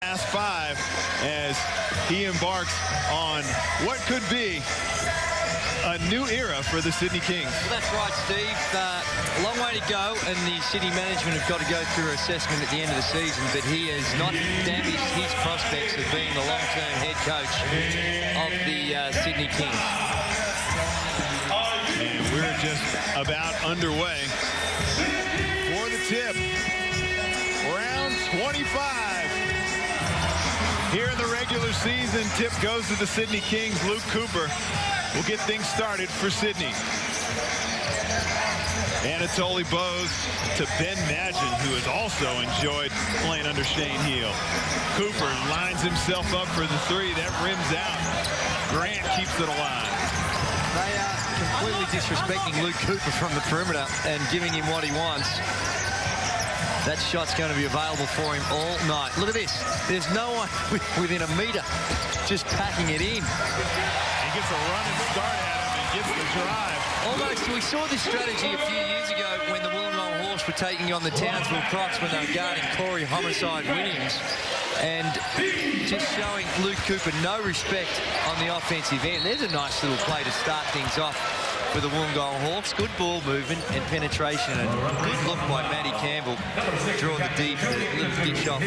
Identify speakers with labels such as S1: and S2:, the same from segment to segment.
S1: Last 5 as he embarks on what could be a new era for the Sydney Kings.
S2: Well, that's right, Steve. A long way to go, and the Sydney management have got to go through assessment at the end of the season, but he has not damaged his prospects of being the long-term head coach of the Sydney Kings.
S1: And we're just about underway for the tip. Round 25. Here in the regular season, tip goes to the Sydney Kings. Luke Cooper will get things started for Sydney. ANZBallaz to Ben Madgen, who has also enjoyed playing under Shane Heel. Cooper lines himself up for the 3. That rims out. Grant keeps it alive.
S2: They are completely disrespecting Luke Cooper from the perimeter and giving him what he wants. That shot's going to be available for him all night. Look at this. There's no one within a metre just packing it in.
S1: He gets a running start at him and gets the drive.
S2: Almost, we saw this strategy a few years ago when the Wollongong Hawks were taking on the Townsville Crocs when they were guarding Corey Homicide Williams. And just showing Luke Cooper no respect on the offensive end. There's a nice little play to start things off for the Wollongong Hawks. Good ball movement and penetration, and good look by Matty Campbell, drawing the deep, little ditch off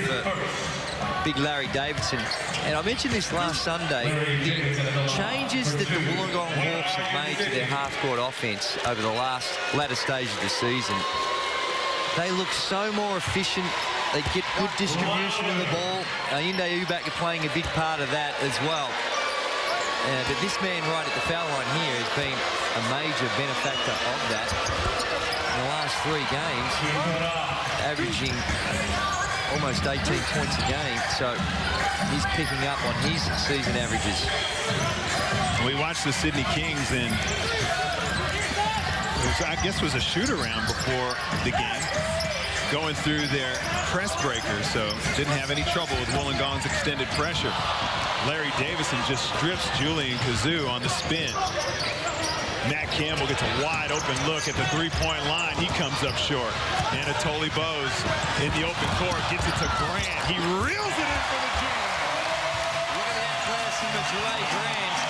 S2: big Larry Davidson. And I mentioned this last Sunday, the changes that the Wollongong Hawks have made to their half-court offense over the latter stage of the season, they look so more efficient. They get good distribution of the ball. Inde Ubak are playing a big part of that as well. But this man right at the foul line here has been a major benefactor of that. In the last 3 games, averaging almost 18 points a game. So he's picking up on his season averages.
S1: We watched the Sydney Kings, and I guess was a shoot-around before the game, going through their press breakers, so didn't have any trouble with Wollongong's extended pressure. Larry Davidson just strips Julian Kazoo on the spin. Matt Campbell gets a wide open look at the 3-point line. He comes up short. ANZBallaz in the open court gets it to Grant. He reels it in for the jam.
S2: Look at that class in Grant.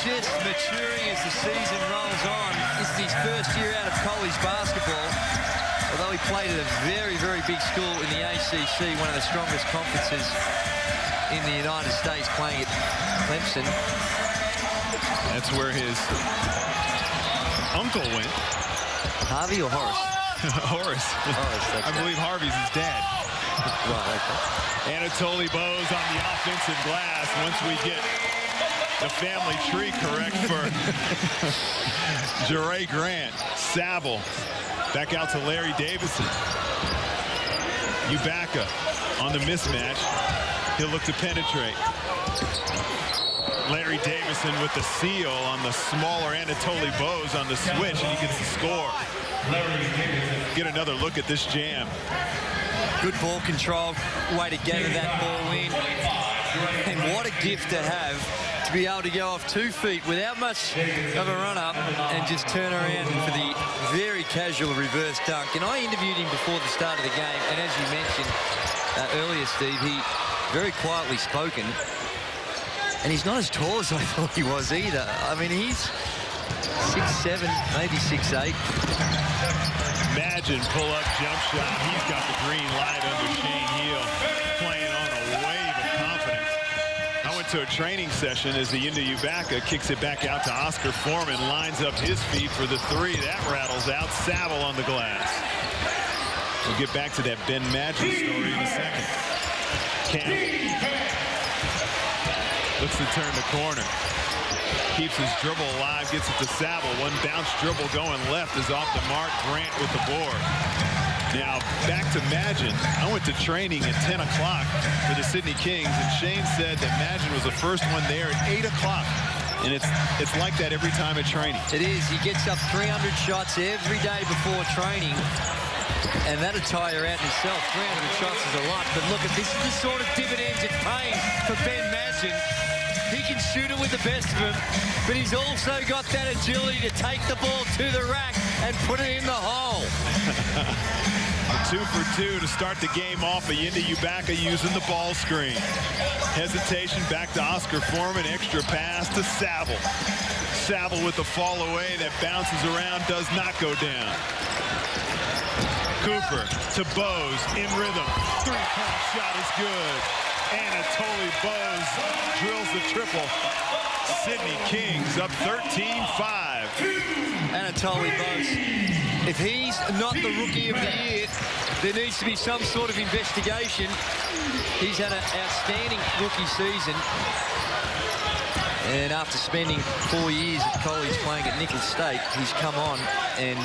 S2: Just maturing as the season rolls on. This is his first year out of college basketball. Although he played at a very, very big school in the ACC, one of the strongest conferences in the United States, playing at Clemson.
S1: That's where his uncle went.
S2: Harvey or Horace?
S1: Horace. I believe Harvey's his dad.
S2: Right, okay.
S1: ANZBallaz on the offensive glass once we get the family tree correct for Jere Grant. Saville back out to Larry Davidson. Ubaka on the mismatch. He'll look to penetrate. Larry Davidson with the seal on the smaller ANZBallaz on the switch, and he gets the score. Get another look at this jam.
S2: Good ball control, way to gather that ball in. And what a gift to have to be able to go off 2 feet without much of a run-up and just turn around for the very casual reverse dunk. And I interviewed him before the start of the game, and as you mentioned earlier, Steve, he very quietly spoken. And he's not as tall as I thought he was either. I mean, he's 6'7", maybe 6'8".
S1: Madgen pull-up jump shot. He's got the green light under Shane Heel, playing on a wave of confidence. I went to a training session as the Inde Ubaka kicks it back out to Oscar Foreman, lines up his feet for the 3. That rattles out. Saville on the glass. We'll get back to that Ben Madgen story in a second. Campbell looks to turn the corner. Keeps his dribble alive, gets it to Saville. One bounce dribble going left is off the mark. Grant with the board. Now back to Madgen. I went to training at 10 o'clock for the Sydney Kings, and Shane said that Madgen was the first one there at 8 o'clock. And it's like that every time at training.
S2: It is. He gets up 300 shots every day before training. And that'll tire out in itself. 300 shots is a lot. But look, at this is the sort of dividends it's paying for Ben Madgen. He can shoot it with the best of them, but he's also got that agility to take the ball to the rack and put it in the hole.
S1: 2 for 2 to start the game off. Ayinda Ubaka using the ball screen. Hesitation back to Oscar Foreman. Extra pass to Saville. Saville with the fall away that bounces around, does not go down. Cooper to Bose in rhythm. 3-point shot is good. ANZBallaz drills the triple. Sydney Kings up 13-5.
S2: ANZBallaz, if he's not the Rookie of the Year, there needs to be some sort of investigation. He's had an outstanding rookie season. And after spending 4 years at college playing at Nicholls State, he's come on, and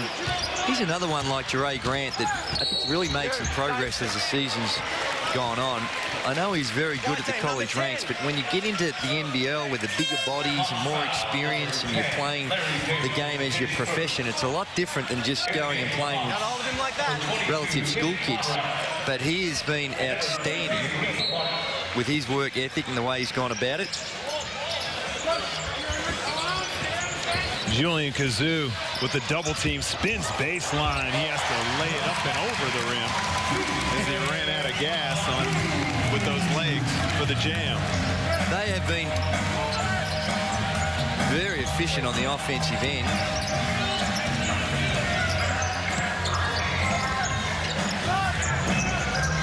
S2: he's another one like Jerry Grant that I think really made some progress as the season's gone on. I know he's very good at the college ranks, but when you get into the NBL with the bigger bodies and more experience and you're playing the game as your profession, it's a lot different than just going and playing with relative school kids. But he has been outstanding with his work ethic and the way he's gone about it.
S1: Julian Kazoo with the double team, spins baseline. He has to lay it up and over the rim as he ran out of gas with those legs for the jam.
S2: They have been very efficient on the offensive end.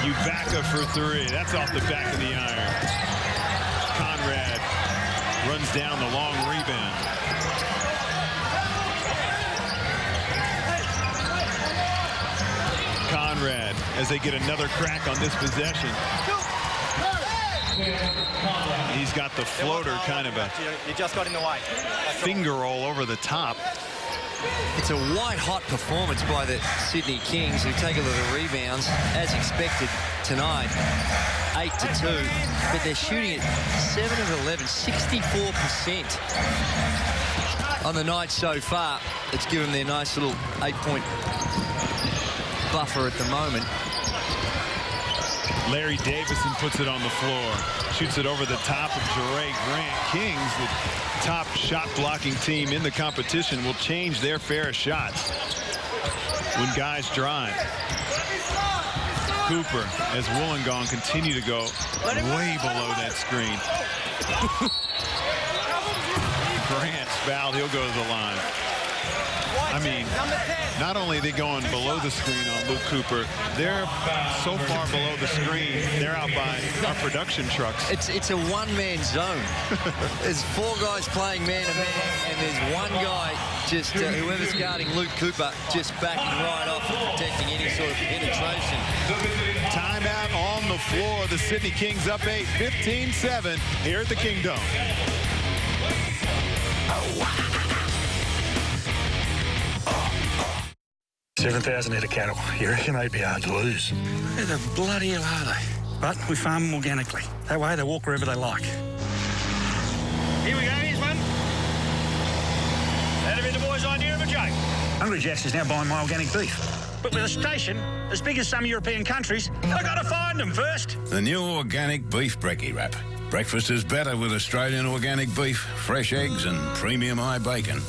S1: Ubaka for 3. That's off the back of the iron. Conrad runs down the long rebound. Conrad, as they get another crack on this possession. He's got the floater, kind of a
S3: you just got in the way.
S1: Finger roll over the top.
S2: It's a white-hot performance by the Sydney Kings, who take a lot of rebounds, as expected tonight, 8-2. But they're shooting at 7 of 11, 64% on the night so far. It's given them their nice little 8-point buffer at the moment.
S1: Larry Davison puts it on the floor. Shoots it over the top of Jerry Grant. Kings, the top shot-blocking team in the competition, will change their fair shots when guys drive. Cooper, as Wollongong continue to go way below that screen. Grant's fouled. He'll go to the line. I mean, not only are they going below the screen on Luke Cooper, they're so far below the screen, they're out by our production trucks.
S2: It's a one-man zone. There's 4 guys playing man-to-man, and there's one guy, just whoever's guarding Luke Cooper, just backing right off and protecting any sort of penetration.
S1: Timeout on the floor. The Sydney Kings up 8, 15-7 here at the Kingdom.
S4: 7,000 head of cattle. You reckon they'd be hard to lose?
S5: Where the bloody hell are they? But we farm them organically. That way they walk wherever they like.
S6: Here we go, here's one. That'll be the boys' idea of a joke.
S5: Hungry Jack's is now buying my organic beef.
S6: But with a station as big as some European countries, I've got to find them first.
S7: The new organic beef brekkie wrap. Breakfast is better with Australian organic beef, fresh eggs and premium high bacon.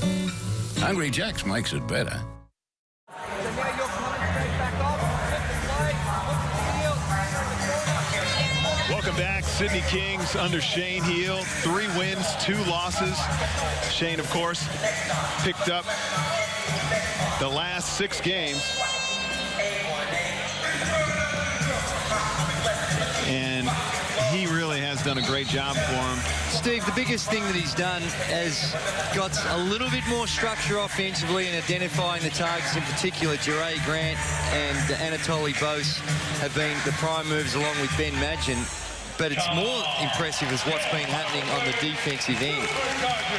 S7: Hungry Jack's makes it better.
S1: Welcome back. Sydney Kings under Shane Heel. 3 wins, 2 losses. Shane, of course, picked up the last 6 games. And he really has done a great job for him.
S2: Steve, the biggest thing that he's done has got a little bit more structure offensively and identifying the targets, in particular. Jerry Grant and ANZBallaz have been the prime moves along with Ben Madgen. But it's more impressive is what's been happening on the defensive end.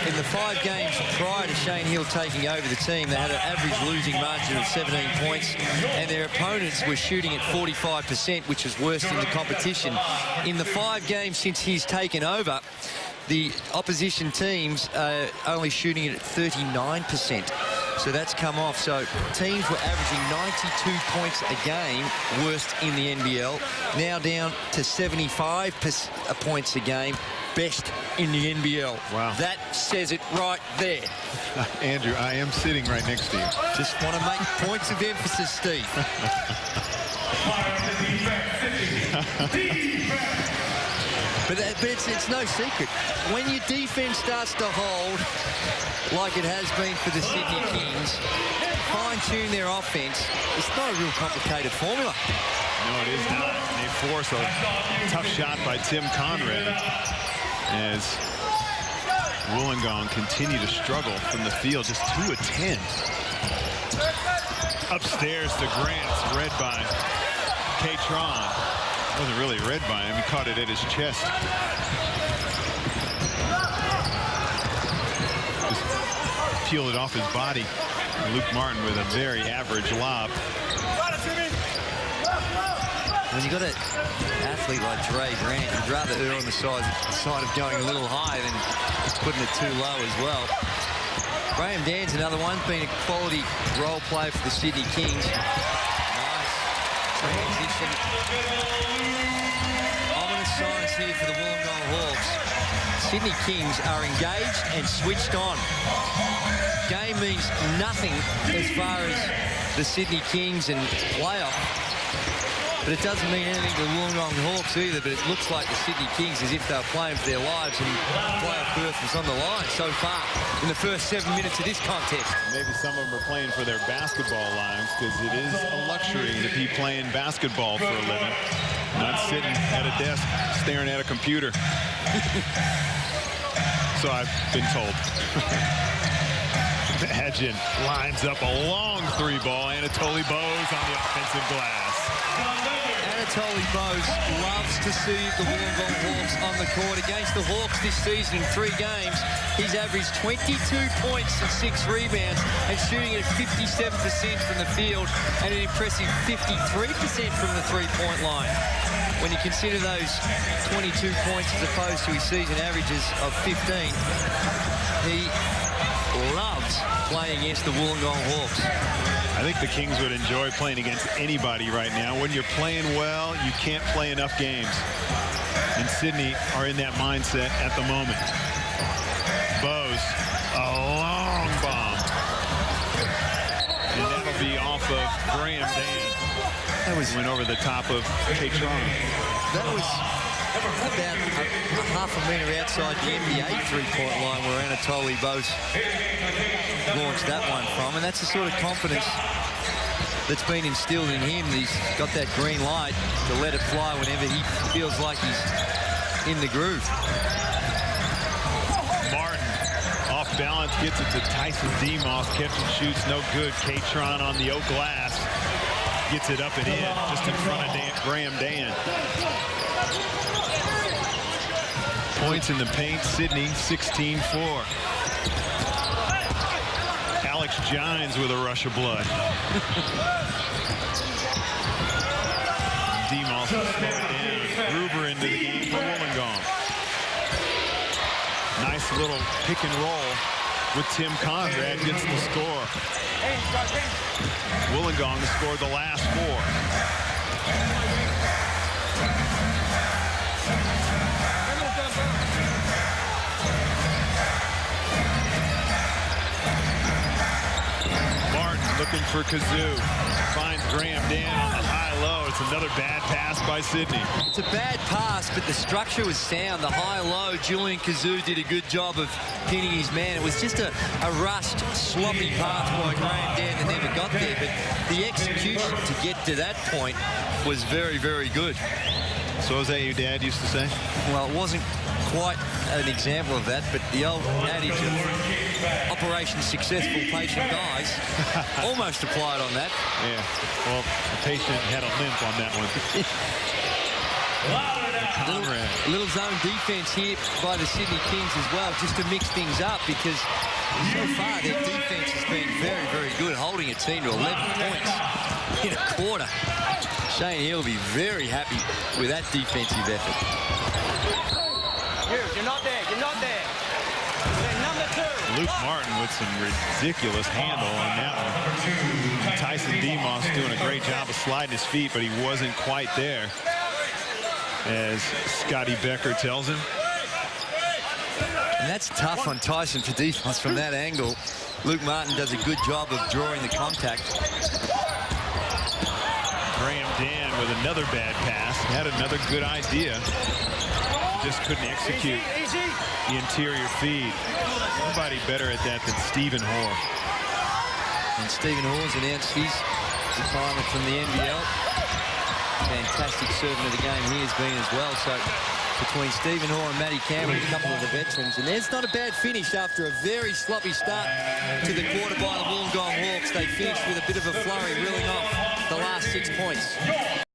S2: In the 5 games prior to Shane Hill taking over the team, they had an average losing margin of 17 points, and their opponents were shooting at 45%, which is worst in the competition. In the 5 games since he's taken over, the opposition teams are only shooting it at 39%. So that's come off. So teams were averaging 92 points a game, worst in the NBL. Now down to 75 points a game, best in the NBL.
S1: Wow.
S2: That says it right there.
S1: Andrew, I am sitting right next to you.
S2: Just want to make points of emphasis, Steve. But it's no secret. When your defense starts to hold, like it has been for the Sydney Kings, fine-tune their offense, it's not a real complicated formula.
S1: No, it is not. They force a tough shot by Tim Conrad as Wollongong continue to struggle from the field. Just 2 of 10. Upstairs to Grants, read by Catron. Wasn't really read by him. He caught it at his chest. Just peeled it off his body. Luke Martin with a very average lob.
S2: When you've got an athlete like Dre Grant, you'd rather err on the side of going a little higher than putting it too low as well. Graham Dan's another one, being a quality role player for the Sydney Kings. Nice transition. Ominous signs here for the Wollongong Hawks. Sydney Kings are engaged and switched on. Game means nothing as far as the Sydney Kings and playoff. But it doesn't mean anything to the Wollongong Hawks either, but it looks like the Sydney Kings as if they're playing for their lives, and playoff berth is on the line so far in the first 7 minutes of this contest.
S1: Maybe some of them are playing for their basketball lives, because it is a luxury to be playing basketball for a living, not sitting at a desk staring at a computer. So I've been told. Hadjin lines up a long 3-ball. Anatoly Bose on the offensive glass.
S2: Anatoly Bose loves to see the Wollongong Hawks on the court. Against the Hawks this season in 3 games, he's averaged 22 points and 6 rebounds and shooting at 57% from the field and an impressive 53% from the 3-point line. When you consider those 22 points as opposed to his season averages of 15, he loves playing against the Wollongong Hawks.
S1: I think the Kings would enjoy playing against anybody right now. When you're playing well, you can't play enough games. And Sydney are in that mindset at the moment. Bose, a long bomb. And that'll be off of Graham Dan.
S2: That went
S1: over the top of Catron.
S2: That was about a half a metre outside the NBA 3-point line where Anatoly Bose launched that one from. And that's the sort of confidence that's been instilled in him. He's got that green light to let it fly whenever he feels like he's in the groove.
S1: Martin off balance, gets it to Tyson Demos. Catch and shoots, no good. Catron on the oak glass. Gets it up and in, just in front of Graham Dan. Points in the paint, Sydney 16-4. Alex Gines with a rush of blood. Demos will slow it down. Gruber into the game for Wollongong. Nice little pick and roll with Tim Conrad, gets the score. Wollongong scored the last 4. Looking for Kazoo. Finds Graham Dan on the high-low. It's another bad pass by Sydney.
S2: It's a bad pass, but the structure was sound. The high-low, Julian Kazoo did a good job of pinning his man. It was just a rushed, sloppy pass by Graham Dan that never got there, but the execution to get to that point was very, very good.
S1: So is that your dad used to say?
S2: Well, it wasn't quite an example of that, but the old adage of Operation Successful, Patient Dies almost applied on that.
S1: Yeah, well, the patient had a limp on that one.
S2: Little zone defense here by the Sydney Kings as well, just to mix things up, because so far their defense has been very, very good, holding a team to 11 points in a quarter. Shane Hill will be very happy with that defensive effort.
S6: You're not there. You're not there. Number 2.
S1: Luke Martin with some ridiculous handle on that one. Tyson Demos doing a great job of sliding his feet, but he wasn't quite there, as Scotty Becker tells him.
S2: And that's tough on Tyson for defense from that angle. Luke Martin does a good job of drawing the contact.
S1: Graham Dan with another bad pass. Had another good idea. Just couldn't execute the interior feed. Nobody better at that than Stephen Hoare.
S2: And Stephen Hoare's announced his retirement from the NBL. Fantastic servant of the game he has been as well. So between Stephen Hoare and Matty Cameron, a couple of the veterans. And there's not a bad finish after a very sloppy start to the quarter by the Wollongong Hawks. They finished with a bit of a flurry, reeling off the last 6 points.